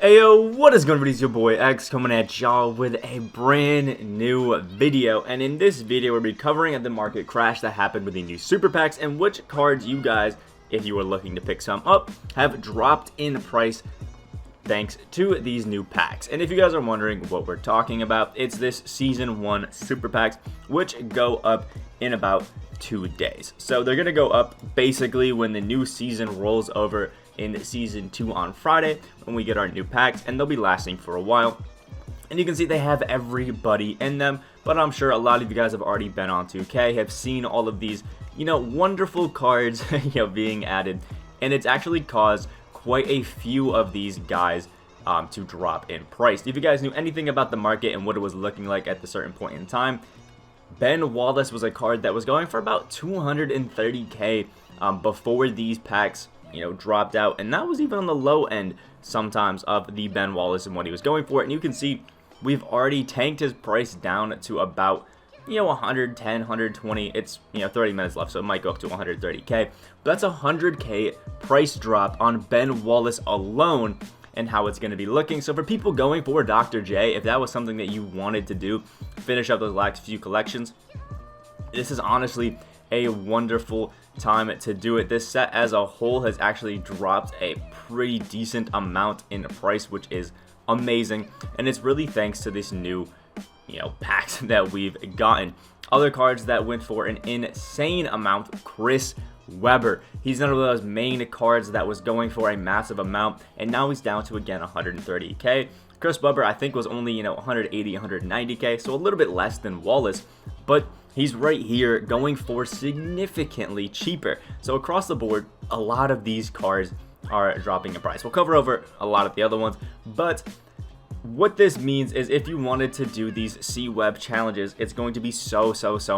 Ayo, what is going on? It's your boy X coming at y'all with a brand new video, and in this video we'll be covering the market crash that happened with the new super packs and which cards you guys, if you were looking to pick some up, have dropped in price thanks to these new packs. And if you guys are wondering what we're talking about, it's this season 1 super packs which go up in about 2 days. So they're gonna go up basically when the new season rolls over in season 2 on Friday when we get our new packs, and they'll be lasting for a while. And you can see they have everybody in them, but I'm sure a lot of you guys have already been on 2K, have seen all of these, wonderful cards, being added, and it's actually caused quite a few of these guys to drop in price. If you guys knew anything about the market and what it was looking like at a certain point in time, Ben Wallace was a card that was going for about 230k before these packs dropped out, and that was even on the low end sometimes of the Ben Wallace and what he was going for. And you can see we've already tanked his price down to about 110, 120. It's 30 minutes left, so it might go up to 130k, but that's a 100k price drop on Ben Wallace alone and how it's going to be looking. So for people going for Dr. J, if that was something that you wanted to do, finish up those last few collections, this is honestly a wonderful time to do it. This set as a whole has actually dropped a pretty decent amount in price, which is amazing, and it's really thanks to this new packs that we've gotten. Other cards that went for an insane amount: Chris Webber. He's one of those main cards that was going for a massive amount, and now he's down to again 130k. Chris Webber I think was only 180, 190k, so a little bit less than Wallace, but he's right here going for significantly cheaper. So across the board, a lot of these cards are dropping in price. We'll cover over a lot of the other ones, but what this means is if you wanted to do these C-Web challenges, it's going to be so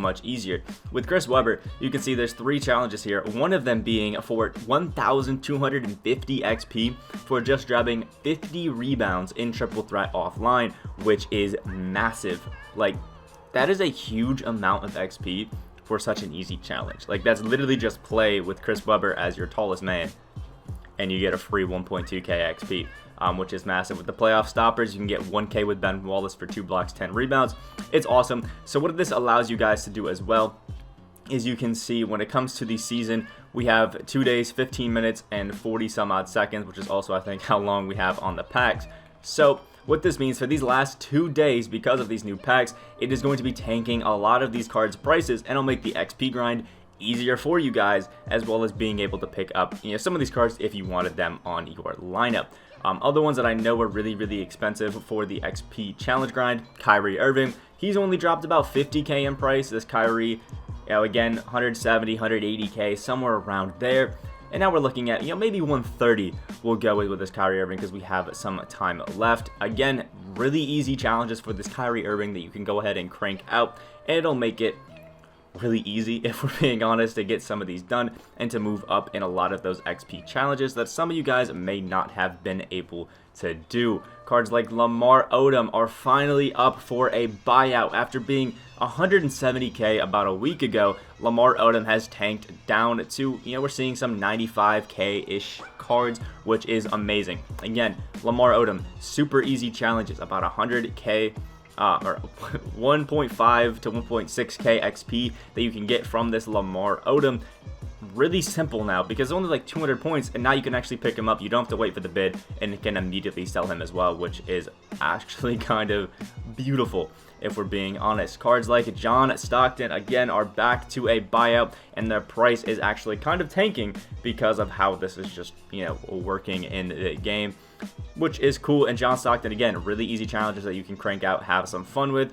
much easier. With Chris Webber, you can see there's 3 challenges here, one of them being for 1,250 XP for just grabbing 50 rebounds in triple threat offline, which is massive. Like, that is a huge amount of XP for such an easy challenge. Like, that's literally just play with Chris Webber as your tallest man, and you get a free 1.2k XP, which is massive. With the playoff stoppers, you can get 1k with Ben Wallace for 2 blocks, 10 rebounds. It's awesome. So what this allows you guys to do as well is you can see when it comes to the season, we have 2 days, 15 minutes, and 40 some odd seconds, which is also, I think, how long we have on the packs. So what this means for these last 2 days, because of these new packs, it is going to be tanking a lot of these cards' prices, and it'll make the XP grind easier for you guys, as well as being able to pick up some of these cards if you wanted them on your lineup. Other ones that I know are really expensive for the XP challenge grind: Kyrie Irving. He's only dropped about 50k in price. This Kyrie, again, 170, 180k, somewhere around there. And now we're looking at, maybe 130 we'll go with this Kyrie Irving because we have some time left. Again, really easy challenges for this Kyrie Irving that you can go ahead and crank out, and it'll make it really easy, if we're being honest, to get some of these done and to move up in a lot of those XP challenges that some of you guys may not have been able to do. Cards like LAMAR ODOM are finally up for a buyout. After being 170k about a week ago, LAMAR ODOM has tanked down to, we're seeing some 95k-ish cards, which is amazing. Again, LAMAR ODOM, super easy challenges, about 100k or 1.5 to 1.6k XP that you can get from this LAMAR ODOM. Really simple now because it's only like 200 points, and now you can actually pick him up. You don't have to wait for the bid, and you can immediately sell him as well, which is actually kind of beautiful, if we're being honest. Cards like John Stockton, again, are back to a buyout, and their price is actually kind of tanking because of how this is just, working in the game, which is cool. And John Stockton, again, really easy challenges that you can crank out, have some fun with.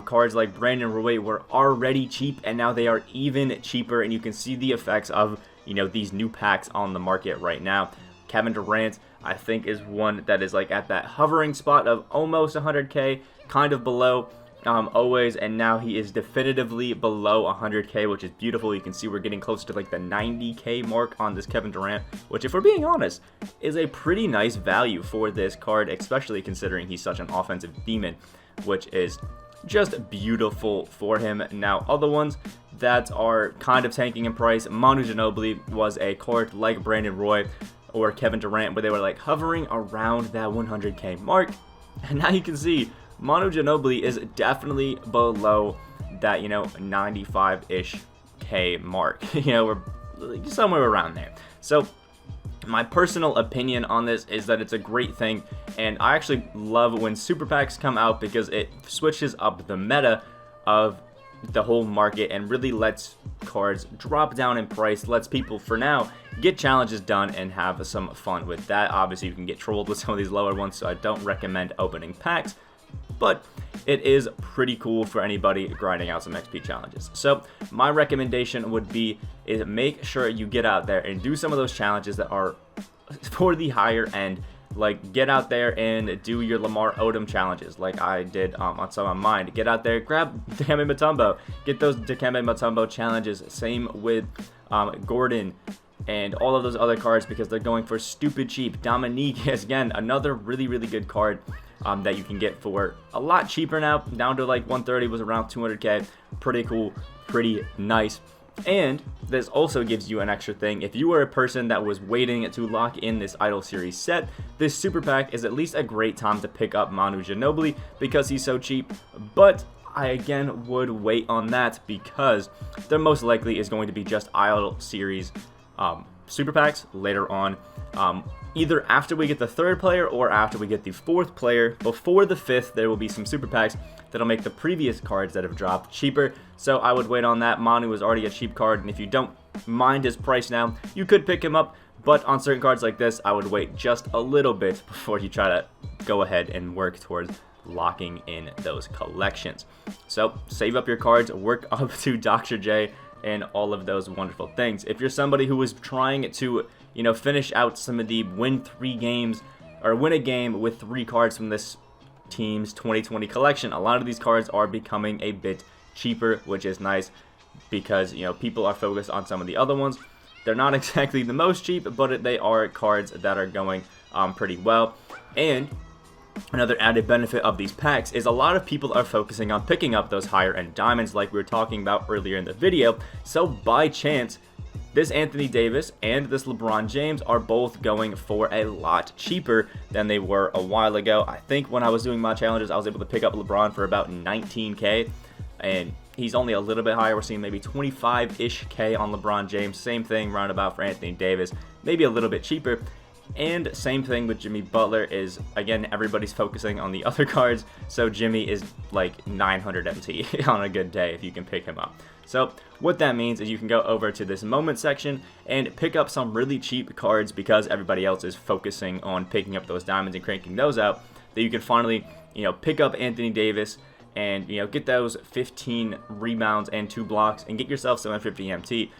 Cards like Brandon Roy were already cheap, and now they are even cheaper, and you can see the effects of, these new packs on the market right now. Kevin Durant, I think, is one that is like at that hovering spot of almost 100k, kind of below always, and now he is definitively below 100k, which is beautiful. You can see we're getting close to like the 90k mark on this Kevin Durant, which, if we're being honest, is a pretty nice value for this card, especially considering he's such an offensive demon, which is just beautiful for him. Now, other ones that are kind of tanking in price: Manu Ginobili was a card like Brandon Roy. or Kevin Durant, where they were like hovering around that 100K mark. And now you can see Manu Ginobili is definitely below that, 95-ish K mark. We're somewhere around there. So my personal opinion on this is that it's a great thing, and I actually love when super packs come out because it switches up the meta of the whole market and really lets cards drop down in price, lets people for now get challenges done and have some fun with that. Obviously you can get trolled with some of these lower ones, so I don't recommend opening packs, but it is pretty cool for anybody grinding out some XP challenges. So my recommendation would be is make sure you get out there and do some of those challenges that are for the higher end. Like, get out there and do your LAMAR ODOM challenges like I did on some of mine. Get out there, grab Dikembe Mutombo, get those Dikembe Mutombo challenges. Same with Gordon and all of those other cards because they're going for stupid cheap. Dominique is, again, another really, really good card that you can get for a lot cheaper now. Down to like 130, was around 200K. Pretty cool, pretty nice. And this also gives you an extra thing. If you were a person that was waiting to lock in this Idol Series set, this super pack is at least a great time to pick up Manu Ginobili because he's so cheap. But I again would wait on that because there most likely is going to be just Idol Series super packs later on. Either after we get the third player or after we get the fourth player. Before the fifth, there will be some super packs that'll make the previous cards that have dropped cheaper. So I would wait on that. Manu is already a cheap card, and if you don't mind his price now, you could pick him up. But on certain cards like this, I would wait just a little bit before you try to go ahead and work towards locking in those collections. So save up your cards, work up to Dr. J, and all of those wonderful things. If you're somebody who is trying to finish out some of the win a game with 3 cards from this team's 2020 collection, a lot of these cards are becoming a bit cheaper, which is nice because people are focused on some of the other ones. They're not exactly the most cheap, but they are cards that are going pretty well. And another added benefit of these packs is a lot of people are focusing on picking up those higher end diamonds like we were talking about earlier in the video. So by chance, this Anthony Davis and this LeBron James are both going for a lot cheaper than they were a while ago. I think when I was doing my challenges, I was able to pick up LeBron for about 19K, and he's only a little bit higher. We're seeing maybe 25-ish K on LeBron James. Same thing roundabout for Anthony Davis, maybe a little bit cheaper. And same thing with Jimmy Butler is, again, everybody's focusing on the other cards, so Jimmy is like 900 MT on a good day if you can pick him up. So what that means is you can go over to this moment section and pick up some really cheap cards because everybody else is focusing on picking up those diamonds and cranking those out, that you can finally, pick up Anthony Davis and get those 15 rebounds and 2 blocks and get yourself 750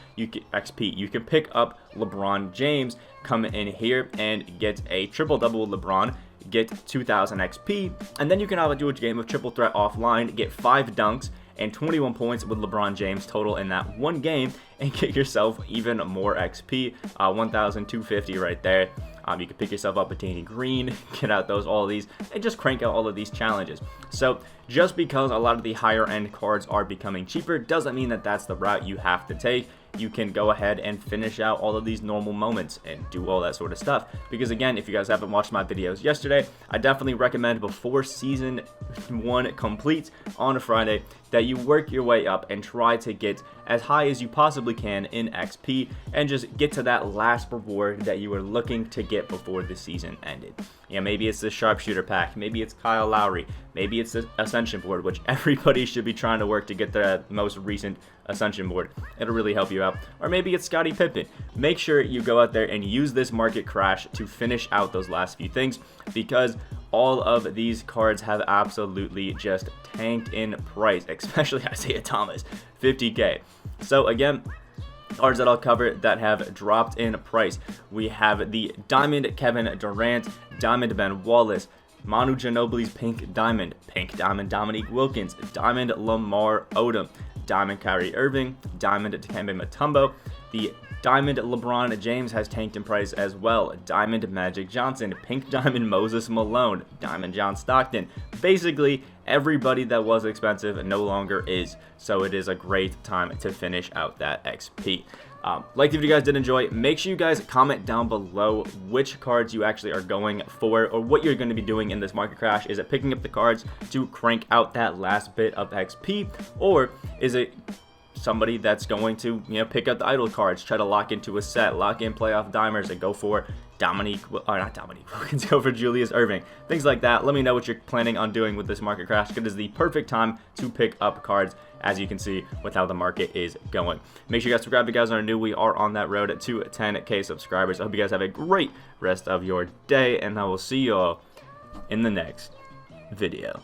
XP. You can pick up LeBron James, come in here and get a triple-double with LeBron, get 2000 XP, and then you can have do a game of triple threat offline, get 5 dunks and 21 points with LeBron James total in that one game, and get yourself even more XP, 1,250 right there. You can pick yourself up a Danny Green, get out all of these, and just crank out all of these challenges. So just because a lot of the higher end cards are becoming cheaper doesn't mean that that's the route you have to take. You can go ahead and finish out all of these normal moments and do all that sort of stuff. Because again, if you guys haven't watched my videos yesterday, I definitely recommend before Season 1 completes on a Friday that you work your way up and try to get as high as you possibly can in XP and just get to that last reward that you were looking to get before the season ended. Maybe it's the Sharpshooter pack, maybe it's Kyle Lowry, maybe it's the Ascension board, which everybody should be trying to work to get the most recent Ascension board. It'll really help you out. Or maybe it's Scottie Pippen. Make sure you go out there and use this market crash to finish out those last few things, because all of these cards have absolutely just tanked in price, especially Isaiah Thomas, 50K. So again, cards that I'll cover that have dropped in price. We have the Diamond Kevin Durant, Diamond Ben Wallace, Manu Ginobili's Pink Diamond Dominique Wilkins, Diamond Lamar Odom, Diamond Kyrie Irving, Diamond Dikembe Mutombo. The Diamond LeBron James has tanked in price as well. Diamond Magic Johnson, Pink Diamond Moses Malone, Diamond John Stockton. Basically, everybody that was expensive no longer is. So it is a great time to finish out that XP. Like if you guys did enjoy, make sure you guys comment down below which cards you actually are going for, or what you're going to be doing in this market crash. Is it picking up the cards to crank out that last bit of XP, or is it somebody that's going to, you know, pick up the idle cards, try to lock into a set, lock in playoff dimers, and go for not Dominique Wilkins, go for Julius Erving, things like that. Let me know what you're planning on doing with this market crash, because it is the perfect time to pick up cards, as you can see with how the market is going. Make sure you guys subscribe if you guys are new. We are on that road to 10K subscribers. I hope you guys have a great rest of your day, and I will see you all in the next video.